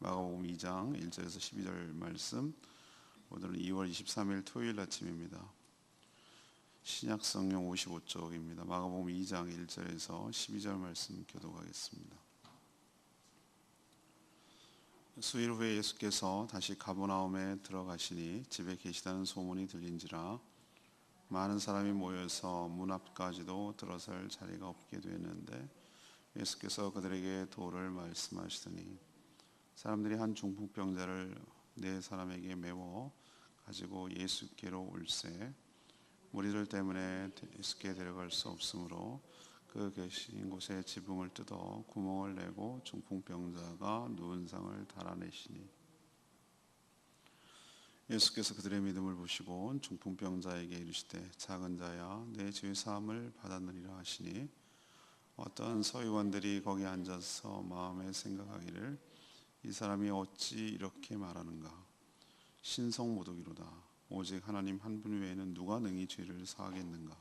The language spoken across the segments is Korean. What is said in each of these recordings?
마가복음 2장 1절에서 12절 말씀. 오늘은 2월 23일 토요일 아침입니다. 신약 성경 55쪽입니다. 마가복음 2장 1절에서 12절 말씀 교독하겠습니다. 수일 후에 예수께서 다시 가버나움에 들어가시니 집에 계시다는 소문이 들린지라 많은 사람이 모여서 문 앞까지도 들어설 자리가 없게 되었는데 예수께서 그들에게 도를 말씀하시더니 사람들이 한 중풍병자를 네 사람에게 메워 가지고 예수께로 올세 무리들 때문에 예수께 데려갈 수 없으므로 그 계신 곳에 지붕을 뜯어 구멍을 내고 중풍병자가 누운 상을 달아내시니 예수께서 그들의 믿음을 보시고 중풍병자에게 이르시되 작은 자야 내 죄 사함을 받았느니라 하시니 어떤 서기관들이 거기 앉아서 마음에 생각하기를 이 사람이 어찌 이렇게 말하는가 신성모독이로다 오직 하나님 한 분 외에는 누가 능히 죄를 사하겠는가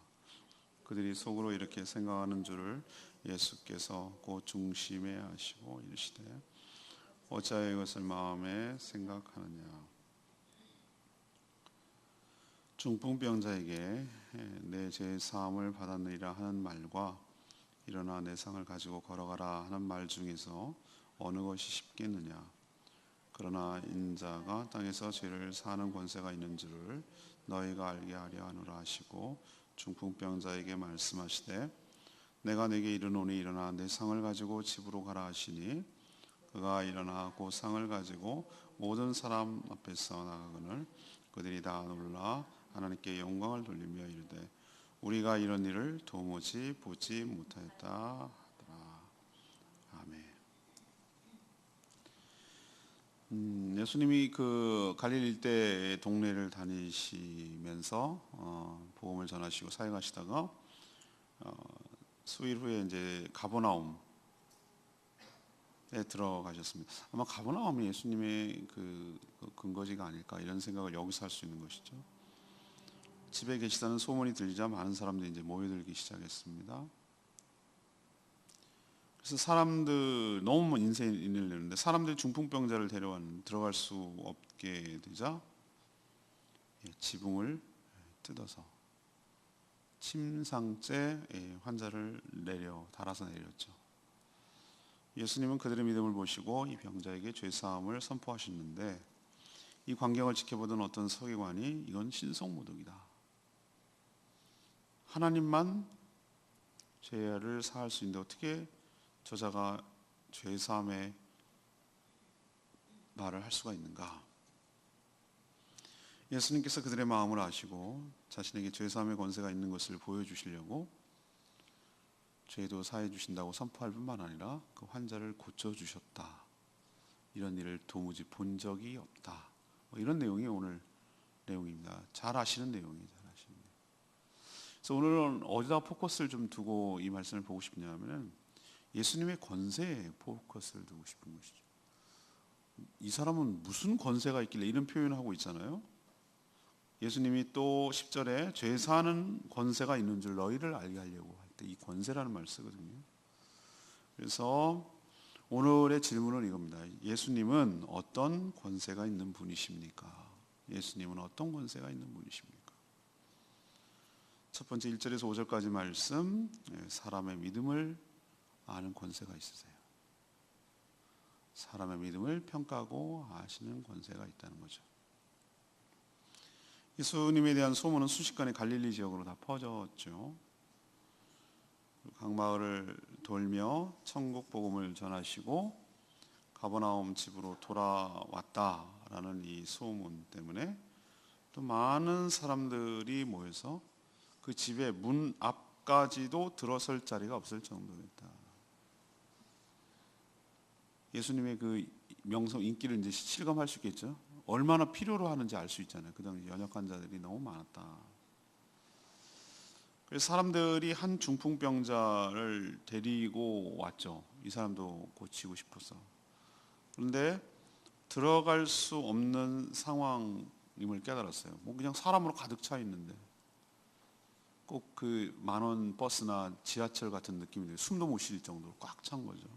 그들이 속으로 이렇게 생각하는 줄을 예수께서 곧 중심에 하시고 이르시되 어찌하여 이것을 마음에 생각하느냐 중풍병자에게 내 죄 사함을 받았느니라 하는 말과 일어나 내 상을 가지고 걸어가라 하는 말 중에서 어느 것이 쉽겠느냐 그러나 인자가 땅에서 죄를 사하는 권세가 있는 줄을 너희가 알게 하려 하노라 하시고 중풍병자에게 말씀하시되 내가 네게 이르노니 일어나 내 상을 가지고 집으로 가라 하시니 그가 일어나 그 상을 가지고 모든 사람 앞에서 나가거늘 그들이 다 놀라 하나님께 영광을 돌리며 이르되 우리가 이런 일을 도무지 보지 못하였다 하더라. 아멘. 예수님이 그 갈릴리 일대의 동네를 다니시면서 복음을 전하시고 사역하시다가 수일 후에 이제 가버나움에 들어가셨습니다. 아마 가버나움이 예수님의 그 근거지가 아닐까 이런 생각을 여기서 할 수 있는 것이죠. 집에 계시다는 소문이 들리자 많은 사람들이 이제 모여들기 시작했습니다. 그래서 사람들 너무 인생을 내는데 사람들이 중풍병자를 데려왔는데 들어갈 수 없게 되자 지붕을 뜯어서 침상째 환자를 달아서 내렸죠. 예수님은 그들의 믿음을 보시고 이 병자에게 죄사함을 선포하셨는데 이 광경을 지켜보던 어떤 서기관이 이건 신성모독이다. 하나님만 죄를 사할 수 있는데 어떻게 저자가 죄사함의 말을 할 수가 있는가? 예수님께서 그들의 마음을 아시고 자신에게 죄사함의 권세가 있는 것을 보여주시려고 죄도 사해 주신다고 선포할 뿐만 아니라 그 환자를 고쳐주셨다. 이런 일을 도무지 본 적이 없다. 이런 내용이 오늘 내용입니다. 잘 아시는 내용이죠. 그래서 오늘은 어디다 포커스를 좀 두고 이 말씀을 보고 싶냐면은 예수님의 권세에 포커스를 두고 싶은 것이죠. 이 사람은 무슨 권세가 있길래 이런 표현을 하고 있잖아요. 예수님이 또 10절에 죄 사하는 권세가 있는 줄 너희를 알게 하려고 할 때 이 권세라는 말을 쓰거든요. 그래서 오늘의 질문은 이겁니다. 예수님은 어떤 권세가 있는 분이십니까? 예수님은 어떤 권세가 있는 분이십니까? 첫 번째 1절에서 5절까지 말씀, 사람의 믿음을 아는 권세가 있으세요. 사람의 믿음을 평가하고 아시는 권세가 있다는 거죠. 예수님에 대한 소문은 순식간에 갈릴리 지역으로 다 퍼졌죠. 각 마을을 돌며 천국 복음을 전하시고 가버나움 집으로 돌아왔다라는 이 소문 때문에 또 많은 사람들이 모여서 그 집의 문 앞까지도 들어설 자리가 없을 정도였다. 예수님의 그 명성 인기를 이제 실감할 수 있겠죠. 얼마나 필요로 하는지 알 수 있잖아요. 그 당시 연약 환자들이 너무 많았다. 그래서 사람들이 한 중풍병자를 데리고 왔죠. 이 사람도 고치고 싶어서. 그런데 들어갈 수 없는 상황임을 깨달았어요. 뭐 그냥 사람으로 가득 차 있는데. 꼭 그 만원 버스나 지하철 같은 느낌인데 숨도 못 쉴 정도로 꽉 찬 거죠.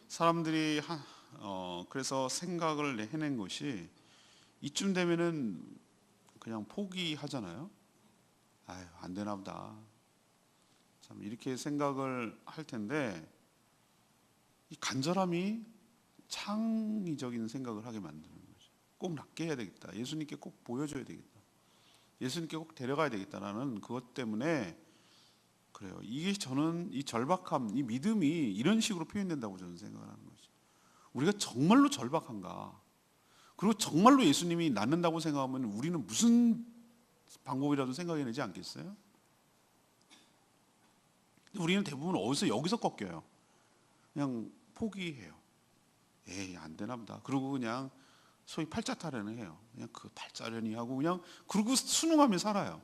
사람들이 그래서 생각을 해낸 것이 이쯤 되면은 그냥 포기하잖아요. 아유, 안 되나 보다. 참 이렇게 생각을 할 텐데 이 간절함이 창의적인 생각을 하게 만드는 거죠. 꼭 낫게 해야 되겠다. 예수님께 꼭 보여줘야 되겠다. 예수님께 꼭 데려가야 되겠다라는 그것 때문에 그래요. 이게 저는 이 절박함, 이 믿음이 이런 식으로 표현된다고 저는 생각을 하는 거죠. 우리가 정말로 절박한가? 그리고 정말로 예수님이 낫는다고 생각하면 우리는 무슨 방법이라도 생각해내지 않겠어요? 우리는 대부분 어디서 여기서 꺾여요. 그냥 포기해요. 에이, 안 되나 보다. 그리고 그냥 소위 팔자타령을 해요. 그냥 그 팔자련이 하고 그냥 그러고 순응하며 살아요.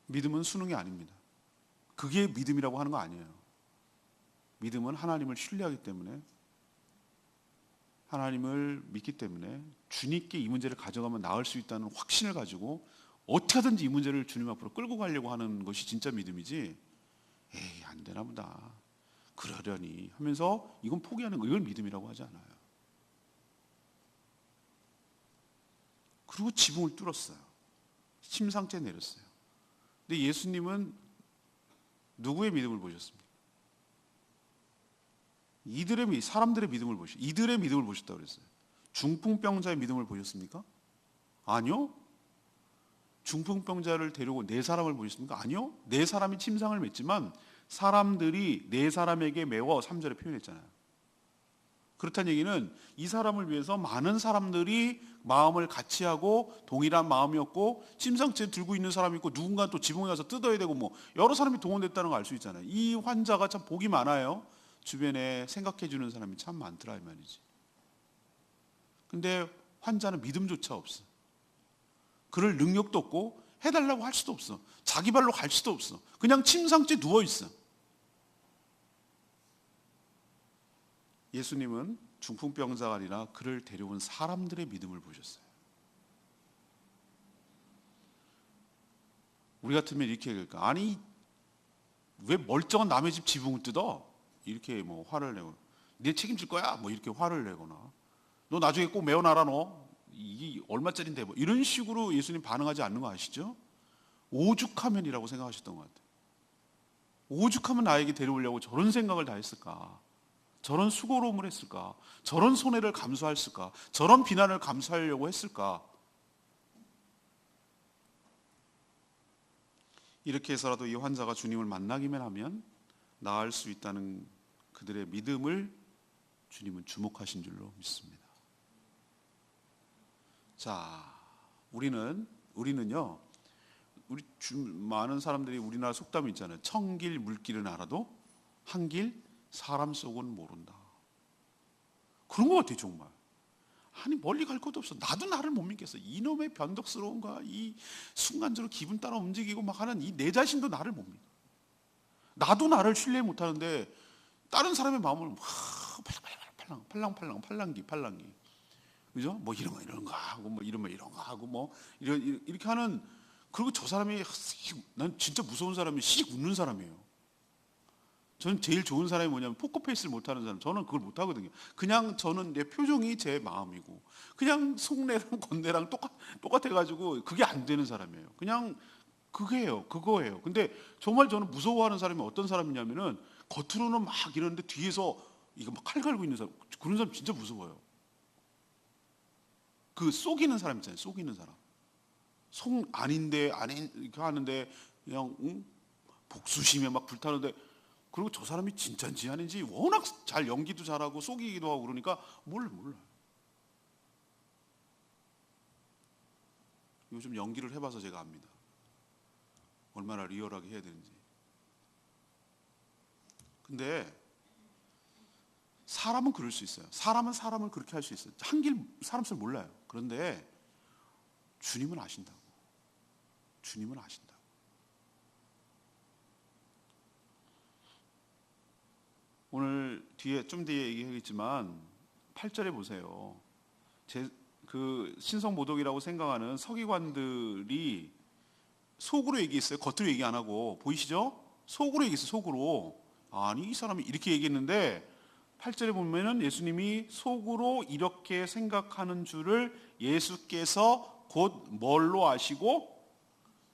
믿음은 순응이 아닙니다. 그게 믿음이라고 하는 거 아니에요. 믿음은 하나님을 신뢰하기 때문에, 하나님을 믿기 때문에 주님께 이 문제를 가져가면 나을 수 있다는 확신을 가지고 어떻게 하든지 이 문제를 주님 앞으로 끌고 가려고 하는 것이 진짜 믿음이지, 에이, 안 되나 보다, 그러려니 하면서 이건 포기하는 거, 이걸 믿음이라고 하지 않아요. 그리고 지붕을 뚫었어요. 침상째 내렸어요. 근데 예수님은 누구의 믿음을 보셨습니까? 사람들의 믿음을 보셨어요. 이들의 믿음을 보셨다고 그랬어요. 중풍병자의 믿음을 보셨습니까? 아니요. 중풍병자를 데리고 네 사람을 보셨습니까? 아니요. 네 사람이 침상을 맸지만 사람들이 네 사람에게 매워 3절에 표현했잖아요. 그렇다는 얘기는 이 사람을 위해서 많은 사람들이 마음을 같이 하고 동일한 마음이었고, 침상째 들고 있는 사람이 있고 누군가 또 지붕에 가서 뜯어야 되고 뭐 여러 사람이 동원됐다는 걸 알 수 있잖아요. 이 환자가 참 복이 많아요. 주변에 생각해 주는 사람이 참 많더라 이 말이지. 근데 환자는 믿음조차 없어. 그럴 능력도 없고 해달라고 할 수도 없어. 자기 발로 갈 수도 없어. 그냥 침상째 누워 있어. 예수님은 중풍병자가 아니라 그를 데려온 사람들의 믿음을 보셨어요. 우리 같으면 이렇게 얘기할까? 아니, 왜 멀쩡한 남의 집 지붕을 뜯어? 이렇게 뭐 화를 내고, 네 책임질 거야? 뭐 이렇게 화를 내거나, 너 나중에 꼭 메워놔라 너, 이게 얼마짜린데, 뭐 이런 식으로 예수님 반응하지 않는 거 아시죠? 오죽하면이라고 생각하셨던 것 같아요. 오죽하면 나에게 데려오려고 저런 생각을 다 했을까? 저런 수고로움을 했을까? 저런 손해를 감수했을까? 저런 비난을 감수하려고 했을까? 이렇게 해서라도 이 환자가 주님을 만나기만 하면 나을 수 있다는 그들의 믿음을 주님은 주목하신 줄로 믿습니다. 자, 우리는요, 많은 사람들이 우리나라 속담이 있잖아요. 청길 물길은 알아도 한길 사람 속은 모른다. 그런 것 같아요, 정말. 아니, 멀리 갈 것도 없어. 나도 나를 못 믿겠어. 이놈의 변덕스러움과 이 순간적으로 기분 따라 움직이고 막 하는 이 내 자신도 나를 못 믿어. 나도 나를 신뢰 못 하는데 다른 사람의 마음을 팔랑기. 그죠? 뭐 이런 거 하고 뭐 이런 거 하고 뭐 이렇게 하는. 그리고 저 사람이, 난 진짜 무서운 사람이 씩 웃는 사람이에요. 저는 제일 좋은 사람이 뭐냐면 포커페이스를 못하는 사람. 저는 그걸 못하거든요. 그냥 저는 내 표정이 제 마음이고 그냥 속내랑 겉내랑 똑같아가지고 그게 안 되는 사람이에요. 그냥 그거예요. 근데 정말 저는 무서워하는 사람이 어떤 사람이냐면은 겉으로는 막 이러는데 뒤에서 이거 막 칼 갈고 있는 사람. 그런 사람 진짜 무서워요. 그 속이는 사람 있잖아요. 속이는 사람. 속 아닌데 이렇게 하는데 그냥 복수심에 막 불타는데, 그리고 저 사람이 진짜인지 아닌지 워낙 잘 연기도 잘하고 속이기도 하고 그러니까 몰라요. 요즘 연기를 해봐서 제가 압니다. 얼마나 리얼하게 해야 되는지. 근데 사람은 그럴 수 있어요. 사람은 사람을 그렇게 할 수 있어요. 한길 사람 잘 몰라요. 그런데 주님은 아신다고. 오늘 좀 뒤에 얘기하겠지만 8절에 보세요. 그 신성모독이라고 생각하는 서기관들이 속으로 얘기했어요. 겉으로 얘기 안 하고. 보이시죠? 속으로 얘기했어요. 속으로. 아니 이 사람이 이렇게 얘기했는데 8절에 보면은 예수님이 속으로 이렇게 생각하는 줄을 예수께서 곧 뭘로 아시고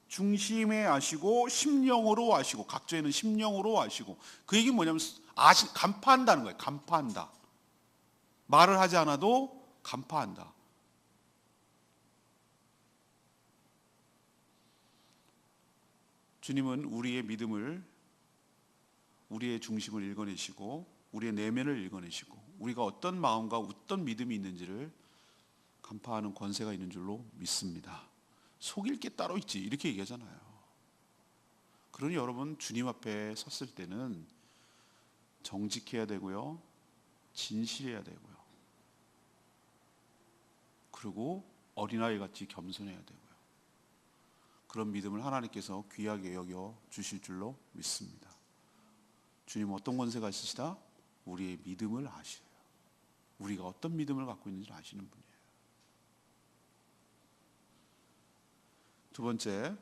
중심에 아시고 심령으로 아시고, 각조에는 심령으로 아시고, 그 얘기는 뭐냐면 간파한다는 거예요. 간파한다. 말을 하지 않아도 간파한다. 주님은 우리의 믿음을, 우리의 중심을 읽어내시고 우리의 내면을 읽어내시고 우리가 어떤 마음과 어떤 믿음이 있는지를 간파하는 권세가 있는 줄로 믿습니다. 속일 게 따로 있지 이렇게 얘기하잖아요. 그러니 여러분, 주님 앞에 섰을 때는 정직해야 되고요, 진실해야 되고요, 그리고 어린아이 같이 겸손해야 되고요. 그런 믿음을 하나님께서 귀하게 여겨 주실 줄로 믿습니다. 주님 어떤 권세가 있으시다? 우리의 믿음을 아셔요. 우리가 어떤 믿음을 갖고 있는지 아시는 분이에요. 두 번째,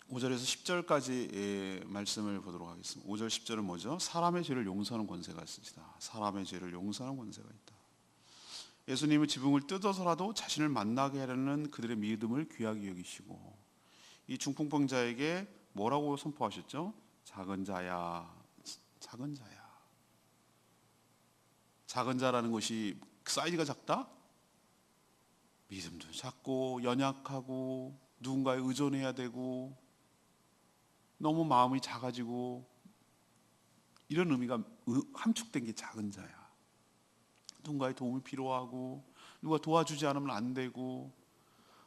5절에서 10절까지의 말씀을 보도록 하겠습니다. 5절 10절은 뭐죠? 사람의 죄를 용서하는 권세가 있으시다. 사람의 죄를 용서하는 권세가 있다. 예수님은 지붕을 뜯어서라도 자신을 만나게 하려는 그들의 믿음을 귀하게 여기시고, 이 중풍병자에게 뭐라고 선포하셨죠? 작은 자야, 작은 자야. 작은 자라는 것이 사이즈가 작다? 믿음도 작고 연약하고 누군가에 의존해야 되고 너무 마음이 작아지고, 이런 의미가 함축된 게 작은 자야. 누군가의 도움이 필요하고 누가 도와주지 않으면 안 되고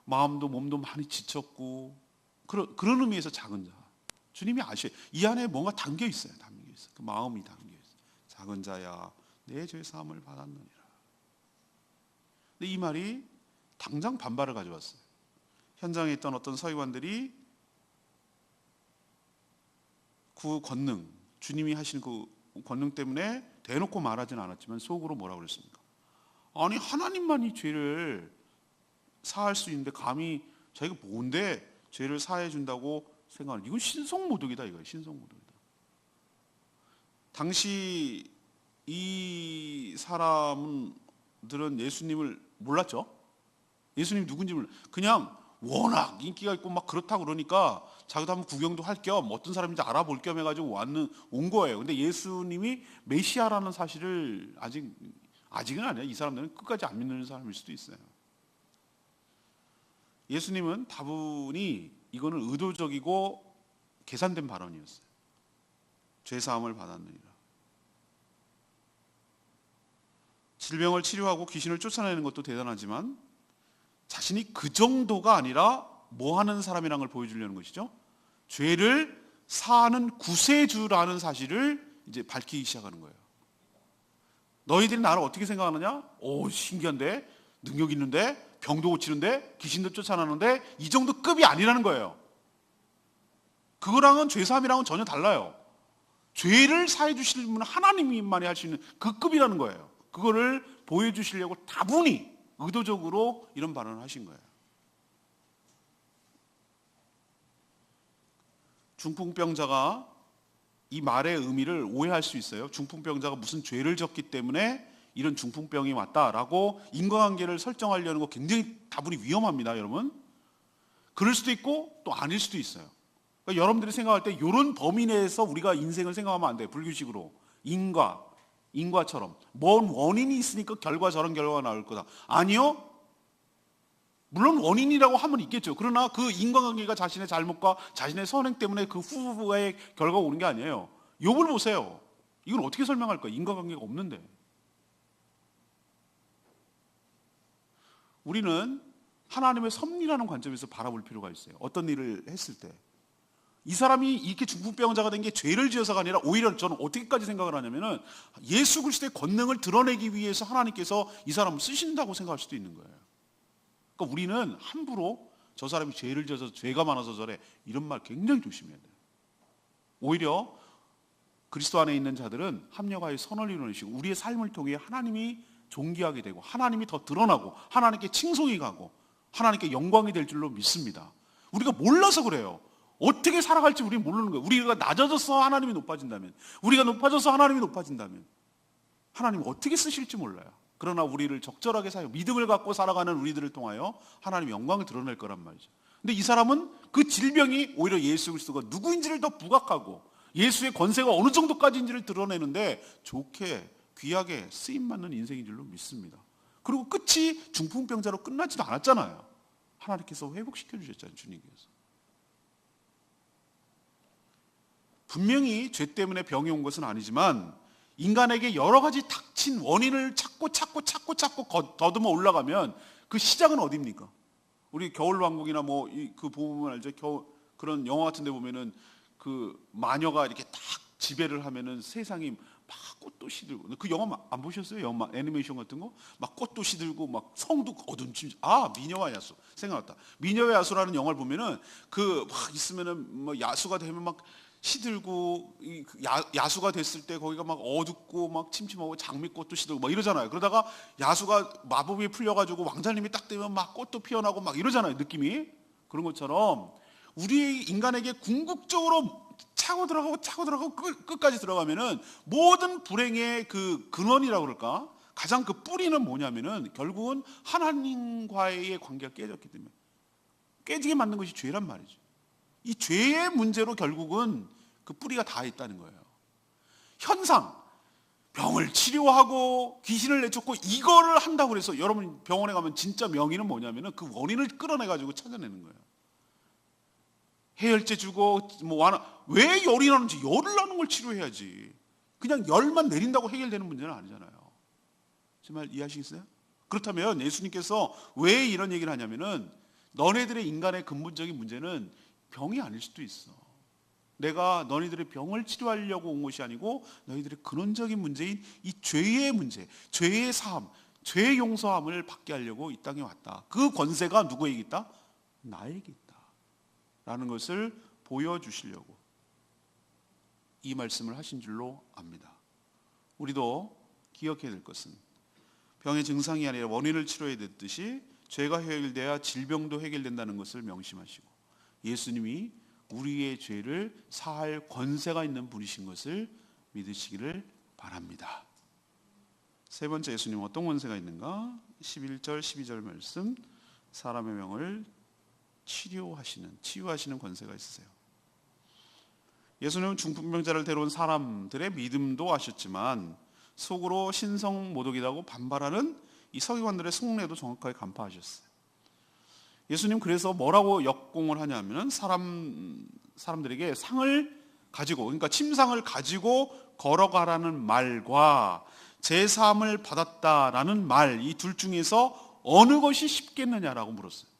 마음도 몸도 많이 지쳤고, 그런 의미에서 작은 자. 주님이 아셔요. 이 안에 뭔가 담겨 있어요. 담겨 있어요. 그 마음이 담겨 있어요. 작은 자야, 내 죄 사함을 받았느니라. 근데 이 말이 당장 반발을 가져왔어요. 현장에 있던 어떤 서기관들이 그 권능, 주님이 하신 그 권능 때문에 대놓고 말하지는 않았지만 속으로 뭐라고 그랬습니까? 아니 하나님만이 죄를 사할 수 있는데 감히 자기가 뭔데 죄를 사해 준다고 생각하는, 이건 신성모독이다 이거예요. 신성모독이다. 당시 이 사람들은 예수님을 몰랐죠. 예수님이 누군지 그냥 워낙 인기가 있고 막 그렇다 그러니까 자기도 한번 구경도 할 겸 어떤 사람인지 알아볼 겸 해가지고 온 거예요. 근데 예수님이 메시아라는 사실을 아직은 아니야. 이 사람들은 끝까지 안 믿는 사람일 수도 있어요. 예수님은 다분히 이거는 의도적이고 계산된 발언이었어요. 죄사함을 받았느니라. 질병을 치료하고 귀신을 쫓아내는 것도 대단하지만 자신이 그 정도가 아니라 뭐 하는 사람이라는 걸 보여주려는 것이죠. 죄를 사하는 구세주라는 사실을 이제 밝히기 시작하는 거예요. 너희들이 나를 어떻게 생각하느냐? 오, 신기한데? 능력 있는데? 병도 고치는데? 귀신도 쫓아내는데? 이 정도 급이 아니라는 거예요. 그거랑은 죄사함이랑은 전혀 달라요. 죄를 사해 주실 분은 하나님만이 할 수 있는 그 급이라는 거예요. 그거를 보여주시려고 다분히 의도적으로 이런 발언을 하신 거예요. 중풍병자가 이 말의 의미를 오해할 수 있어요. 중풍병자가 무슨 죄를 졌기 때문에 이런 중풍병이 왔다라고 인과관계를 설정하려는 거 굉장히 다분히 위험합니다, 여러분. 그럴 수도 있고 또 아닐 수도 있어요. 그러니까 여러분들이 생각할 때 이런 범위 내에서 우리가 인생을 생각하면 안 돼요. 불규칙으로 인과처럼 뭔 원인이 있으니까 저런 결과가 나올 거다. 아니요. 물론 원인이라고 하면 있겠죠. 그러나 그 인과관계가 자신의 잘못과 자신의 선행 때문에 그 후의 결과가 오는 게 아니에요. 욥을 보세요. 이건 어떻게 설명할 거예요? 인과관계가 없는데. 우리는 하나님의 섭리라는 관점에서 바라볼 필요가 있어요. 어떤 일을 했을 때 이 사람이 이렇게 중풍병자가 된 게 죄를 지어서가 아니라 오히려 저는 어떻게까지 생각을 하냐면은 예수 그리스도의 권능을 드러내기 위해서 하나님께서 이 사람을 쓰신다고 생각할 수도 있는 거예요. 그러니까 우리는 함부로 저 사람이 죄를 지어서 죄가 많아서 저래 이런 말 굉장히 조심해야 돼요. 오히려 그리스도 안에 있는 자들은 합력하여 선을 이루시고 우리의 삶을 통해 하나님이 존귀하게 되고 하나님이 더 드러나고 하나님께 칭송이 가고 하나님께 영광이 될 줄로 믿습니다. 우리가 몰라서 그래요. 어떻게 살아갈지 우리는 모르는 거예요. 우리가 낮아져서 하나님이 높아진다면, 우리가 높아져서 하나님이 높아진다면 하나님이 어떻게 쓰실지 몰라요. 그러나 우리를 적절하게 믿음을 갖고 살아가는 우리들을 통하여 하나님의 영광을 드러낼 거란 말이죠. 근데 이 사람은 그 질병이 오히려 예수 그리스도가 누구인지를 더 부각하고 예수의 권세가 어느 정도까지인지를 드러내는데 좋게 귀하게 쓰임받는 인생인 줄로 믿습니다. 그리고 끝이 중풍병자로 끝나지도 않았잖아요. 하나님께서 회복시켜 주셨잖아요. 주님께서. 분명히 죄 때문에 병이 온 것은 아니지만 인간에게 여러 가지 닥친 원인을 찾고 더듬어 올라가면 그 시작은 어디입니까? 우리 겨울왕국이나 뭐 그 보면 알죠? 그런 영화 같은 데 보면은 그 마녀가 이렇게 딱 지배를 하면은 세상이 막 꽃도 시들고, 그 영화 안 보셨어요? 영화 애니메이션 같은 거? 막 꽃도 시들고 막 성도 어둠짐. 미녀와 야수 생각났다. 미녀와 야수라는 영화를 보면은 그 막 있으면은 뭐 야수가 되면 막 시들고, 야수가 됐을 때 거기가 막 어둡고 막 침침하고 장미꽃도 시들고 막 이러잖아요. 그러다가 야수가 마법이 풀려가지고 왕자님이 딱 되면 막 꽃도 피어나고 막 이러잖아요. 느낌이. 그런 것처럼 우리 인간에게 궁극적으로 차고 들어가고 끝까지 들어가면은 모든 불행의 그 근원이라고 그럴까? 가장 그 뿌리는 뭐냐면은 결국은 하나님과의 관계가 깨졌기 때문에, 깨지게 만든 것이 죄란 말이죠. 이 죄의 문제로 결국은 그 뿌리가 다 있다는 거예요. 현상, 병을 치료하고 귀신을 내쫓고 이거를 한다고 그래서 여러분 병원에 가면 진짜 명의는 뭐냐면은 그 원인을 끌어내가지고 찾아내는 거예요. 해열제 주고 왜 열이 나는지, 열을 나는 걸 치료해야지. 그냥 열만 내린다고 해결되는 문제는 아니잖아요. 정말 이해하시겠어요? 그렇다면 예수님께서 왜 이런 얘기를 하냐면은 너네들의 인간의 근본적인 문제는 병이 아닐 수도 있어. 내가 너희들의 병을 치료하려고 온 것이 아니고 너희들의 근원적인 문제인 이 죄의 문제, 죄의 사함, 죄의 용서함을 받게 하려고 이 땅에 왔다. 그 권세가 누구에게 있다? 나에게 있다 라는 것을 보여주시려고 이 말씀을 하신 줄로 압니다. 우리도 기억해야 될 것은 병의 증상이 아니라 원인을 치료해야 됐듯이 죄가 해결돼야 질병도 해결된다는 것을 명심하시고 예수님이 우리의 죄를 사할 권세가 있는 분이신 것을 믿으시기를 바랍니다. 세 번째, 예수님은 어떤 권세가 있는가? 11절 12절 말씀, 사람의 병을 치유하시는 권세가 있으세요. 예수님은 중풍병자를 데려온 사람들의 믿음도 아셨지만 속으로 신성모독이라고 반발하는 이 서기관들의 속내도 정확하게 간파하셨어요. 예수님 그래서 뭐라고 역공을 하냐면 사람들에게 상을 가지고, 그러니까 침상을 가지고 걸어가라는 말과 제사함을 받았다라는 말, 이 둘 중에서 어느 것이 쉽겠느냐라고 물었어요.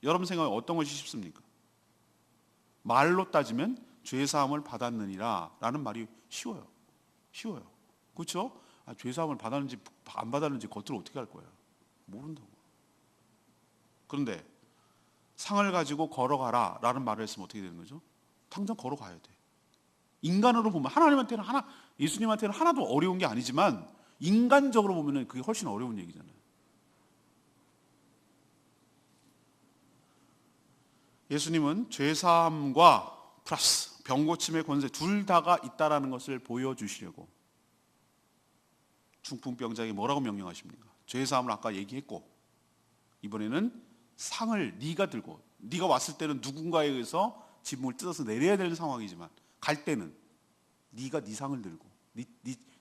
여러분 생각에 어떤 것이 쉽습니까? 말로 따지면 죄사함을 받았느니라 라는 말이 쉬워요. 그렇죠? 죄사함을 받았는지 안 받았는지 겉으로 어떻게 할 거예요? 모른다고. 그런데 상을 가지고 걸어가라 라는 말을 했으면 어떻게 되는 거죠? 당장 걸어가야 돼. 인간으로 보면 예수님한테는 하나도 어려운 게 아니지만 인간적으로 보면 그게 훨씬 어려운 얘기잖아요. 예수님은 죄사함과 플러스 병고침의 권세 둘 다가 있다라는 것을 보여주시려고 중풍병자에게 뭐라고 명령하십니까? 죄사함을 아까 얘기했고 이번에는 상을 네가 들고, 네가 왔을 때는 누군가에 의해서 지붕을 뜯어서 내려야 되는 상황이지만 갈 때는 네가 네 상을 들고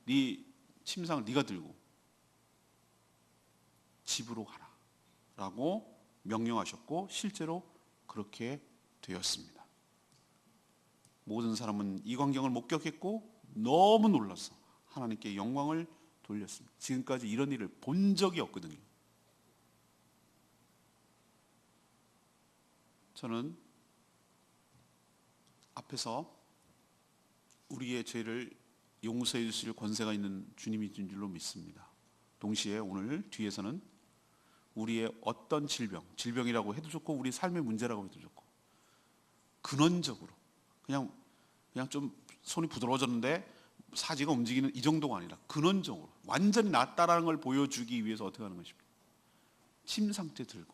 네 침상을 네가 들고 집으로 가라 라고 명령하셨고 실제로 그렇게 되었습니다. 모든 사람은 이 광경을 목격했고 너무 놀라서 하나님께 영광을 돌렸습니다. 지금까지 이런 일을 본 적이 없거든요. 저는 앞에서 우리의 죄를 용서해 주실 권세가 있는 주님이신 줄로 믿습니다. 동시에 오늘 뒤에서는 우리의 어떤 질병이라고 해도 좋고 우리 삶의 문제라고 해도 좋고 근원적으로 그냥 좀 손이 부드러워졌는데 사지가 움직이는 이 정도가 아니라 근원적으로 완전히 낫다라는 걸 보여주기 위해서 어떻게 하는 것입니까? 침상째 들고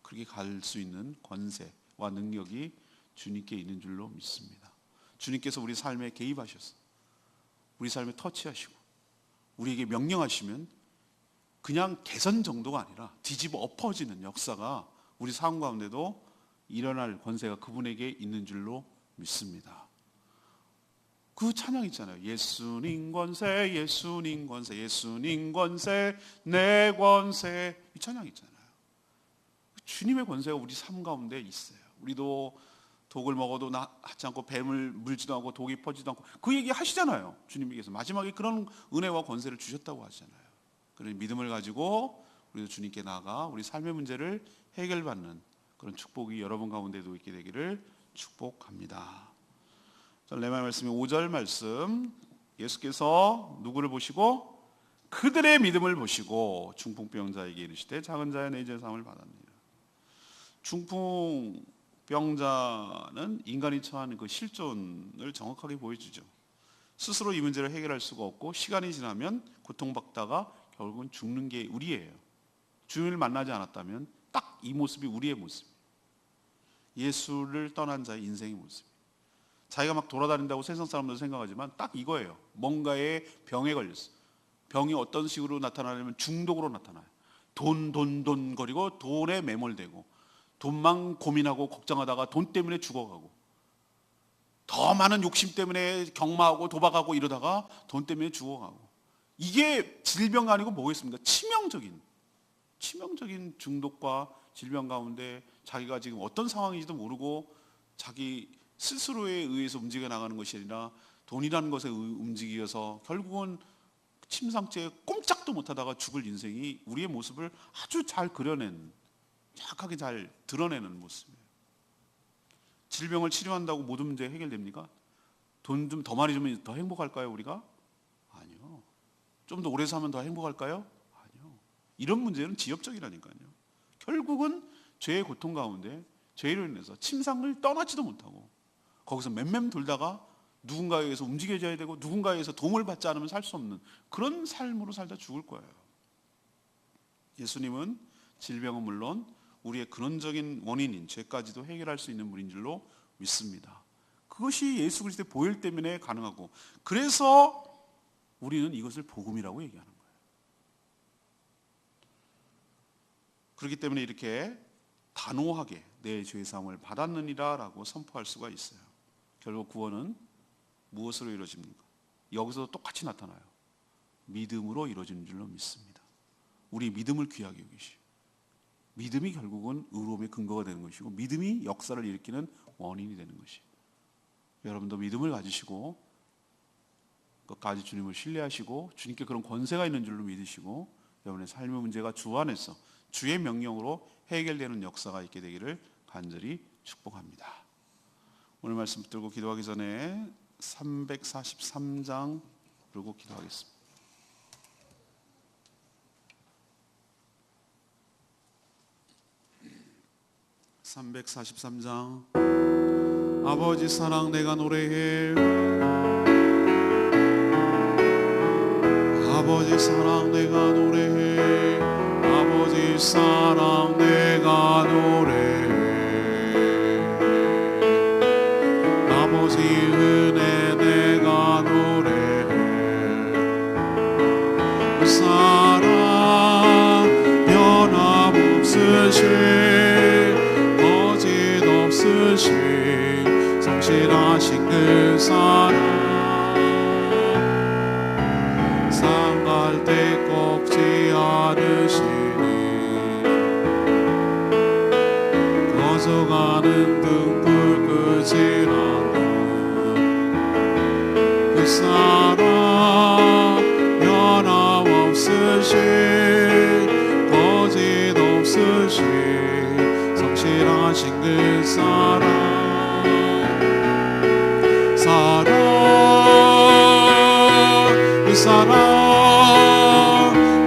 그렇게 갈 수 있는 권세와 능력이 주님께 있는 줄로 믿습니다. 주님께서 우리 삶에 개입하셔서 우리 삶에 터치하시고 우리에게 명령하시면 그냥 개선 정도가 아니라 뒤집어 엎어지는 역사가 우리 삶 가운데도 일어날 권세가 그분에게 있는 줄로 믿습니다. 그 찬양 있잖아요. 예수님 권세, 예수님 권세, 예수님 권세, 내 권세. 이 찬양 있잖아요. 주님의 권세가 우리 삶 가운데 있어요. 우리도 독을 먹어도 하지 않고 뱀을 물지도 않고 독이 퍼지도 않고 그 얘기 하시잖아요. 주님께서 마지막에 그런 은혜와 권세를 주셨다고 하시잖아요. 그런 믿음을 가지고 우리도 주님께 나아가 우리 삶의 문제를 해결받는 그런 축복이 여러분 가운데도 있게 되기를 축복합니다. 레위기 말씀이 5절 말씀, 예수께서 누구를 보시고 그들의 믿음을 보시고 중풍병자에게 이르시되 작은 자여 내 죄 사함을 받았느니라. 중풍병자는 인간이 처한 그 실존을 정확하게 보여주죠. 스스로 이 문제를 해결할 수가 없고 시간이 지나면 고통받다가 결국은 죽는 게 우리예요. 주님을 만나지 않았다면 딱 이 모습이 우리의 모습이에요. 예수를 떠난 자의 인생의 모습. 자기가 막 돌아다닌다고 세상 사람들 생각하지만 딱 이거예요. 뭔가의 병에 걸렸어. 병이 어떤 식으로 나타나냐면 중독으로 나타나요. 돈 거리고 돈에 매몰되고 돈만 고민하고 걱정하다가 돈 때문에 죽어가고 더 많은 욕심 때문에 경마하고 도박하고 이러다가 돈 때문에 죽어가고. 이게 질병이 아니고 뭐겠습니까? 치명적인 중독과 질병 가운데 자기가 지금 어떤 상황인지도 모르고 자기 스스로에 의해서 움직여 나가는 것이 아니라 돈이라는 것에 움직여서 결국은 침상째에 꼼짝도 못하다가 죽을 인생이 우리의 모습을 아주 잘 그려낸, 정확하게 잘 드러내는 모습이에요. 질병을 치료한다고 모든 문제 해결됩니까? 돈 좀 더 많이 주면 더 행복할까요 우리가? 아니요. 좀 더 오래 사면 더 행복할까요? 아니요. 이런 문제는 지엽적이라니까요. 결국은 죄의 고통 가운데 죄로 인해서 침상을 떠나지도 못하고 거기서 맴맴 돌다가 누군가에 의해서 움직여져야 되고 누군가에 의해서 도움을 받지 않으면 살 수 없는 그런 삶으로 살다 죽을 거예요. 예수님은 질병은 물론 우리의 근원적인 원인인 죄까지도 해결할 수 있는 분인 줄로 믿습니다. 그것이 예수 그리스도의 보혈 때문에 가능하고 그래서 우리는 이것을 복음이라고 얘기하는 거예요. 그렇기 때문에 이렇게 단호하게 내 죄사함을 받았느니라 라고 선포할 수가 있어요. 결국 구원은 무엇으로 이루어집니까? 여기서도 똑같이 나타나요. 믿음으로 이루어지는 줄로 믿습니다. 우리 믿음을 귀하게 여기시오. 믿음이 결국은 의로움의 근거가 되는 것이고 믿음이 역사를 일으키는 원인이 되는 것이에요. 여러분도 믿음을 가지시고 끝까지 주님을 신뢰하시고 주님께 그런 권세가 있는 줄로 믿으시고 여러분의 삶의 문제가 주 안에서 주의 명령으로 해결되는 역사가 있게 되기를 간절히 축복합니다. 오늘 말씀 붙들고 기도하기 전에 343장 부르고 기도하겠습니다. 343장. 아버지 사랑 내가 노래해. 아버지 사랑 내가 노래해. 아버지 사랑 내가 노래해. 아버지 은혜 내가 노래해. 그 사랑 변함없으신 성실하신 그 사랑 상갈 때 꺾지 않으시니 거저가는 등불 끄지 않는 그 사랑 변함없으신 거짓 없으신 성실하신 그 사랑 그 사랑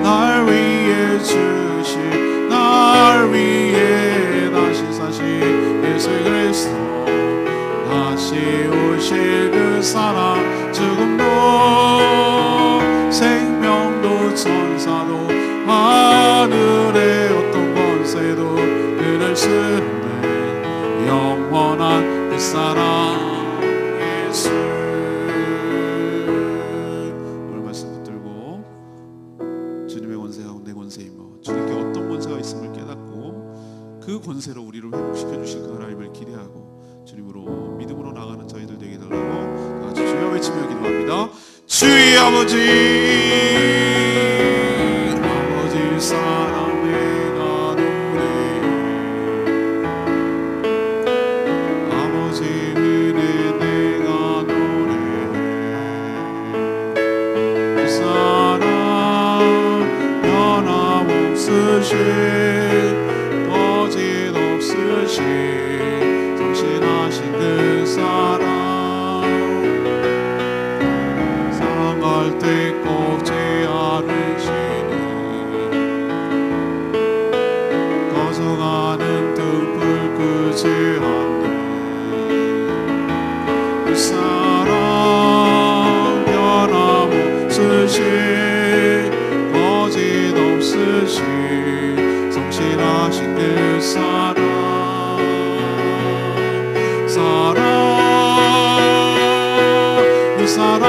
날 위해 주신 날 위해 다시 사신 예수 그리스도 다시 오실 그 사랑 죽음도 생명도 천사도 하늘의 어떤 권세도 그를 쓰는 영원한 그 사랑 예수. 오늘 말씀 붙들고 주님의 권세하고 내 권세이며 주님께 어떤 권세가 있음을 깨닫고 그 권세로 우리를 회복시켜 주실 그 하나님을 기대하고 주님으로 믿음으로 나가는 저희들 되게 달라고 다 같이 주여 외치며 기도합니다. 주의 아버지, 아버지 사랑 내가 노래해, 아버지 은혜 내가 노래해. 그 사랑 변함없으신 거짓없으신 성실하신 그 사랑, 사랑할 때 꺾지 않으시니 꺼져가는 등불 끄지 않는 그 사랑 변함없으신 거짓없으신 성실하신 그 사랑, 그 사랑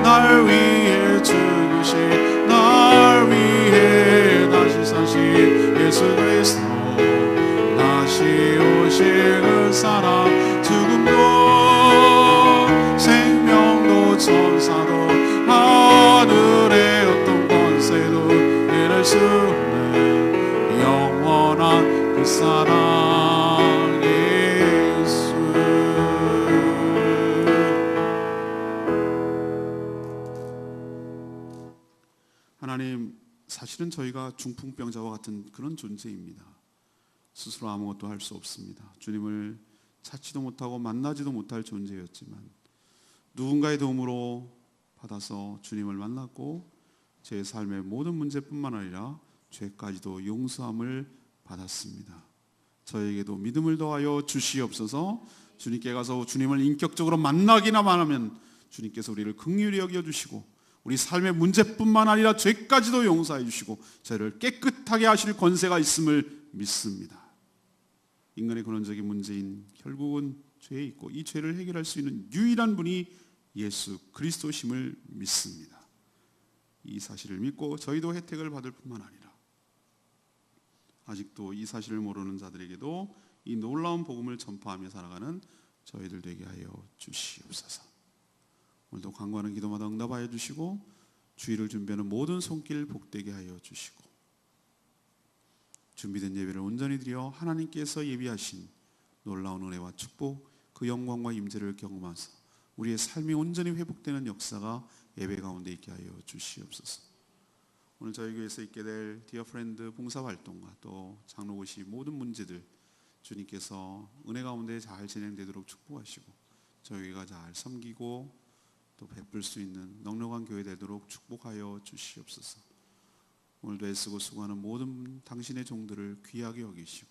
날 위해 죽으신, 날 위해 다시 사신 예수 그리스도, 다시 오실 그 사랑, 죽음도 생명도 천사도 하늘의 어떤 권세도 이룰 수 없는 영원한 그 사랑 예수. 하나님, 사실은 저희가 중풍병자와 같은 그런 존재입니다. 스스로 아무것도 할 수 없습니다. 주님을 찾지도 못하고 만나지도 못할 존재였지만 누군가의 도움으로 받아서 주님을 만났고 제 삶의 모든 문제뿐만 아니라 죄까지도 용서함을 받았습니다. 저에게도 믿음을 더하여 주시옵소서. 주님께 가서 주님을 인격적으로 만나기만 하면 주님께서 우리를 긍휼히 여겨주시고 우리 삶의 문제뿐만 아니라 죄까지도 용서해 주시고 죄를 깨끗하게 하실 권세가 있음을 믿습니다. 인간의 근원적인 문제인 결국은 죄에 있고 이 죄를 해결할 수 있는 유일한 분이 예수 그리스도심을 믿습니다. 이 사실을 믿고 저희도 혜택을 받을 뿐만 아니라 아직도 이 사실을 모르는 자들에게도 이 놀라운 복음을 전파하며 살아가는 저희들 되게 하여 주시옵소서. 오늘도 간구하는 기도마다 응답하여 주시고 주일을 준비하는 모든 손길 복되게 하여 주시고 준비된 예배를 온전히 드려 하나님께서 예비하신 놀라운 은혜와 축복, 그 영광과 임재를 경험하사 우리의 삶이 온전히 회복되는 역사가 예배 가운데 있게 하여 주시옵소서. 오늘 저희 교회에서 있게 될 디어 프렌드 봉사활동과 또 장로고시 모든 문제들 주님께서 은혜 가운데 잘 진행되도록 축복하시고 저희가 잘 섬기고 또 베풀 수 있는 넉넉한 교회 되도록 축복하여 주시옵소서. 오늘도 애쓰고 수고하는 모든 당신의 종들을 귀하게 여기시고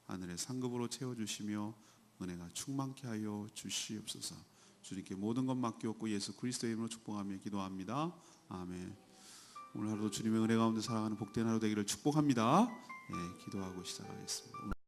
하늘의 상급으로 채워주시며 은혜가 충만케 하여 주시옵소서. 주님께 모든 것 맡기옵고 예수 그리스도의 이름으로 축복하며 기도합니다. 아멘. 오늘 하루도 주님의 은혜 가운데 살아가는 복된 하루 되기를 축복합니다. 네, 기도하고 시작하겠습니다.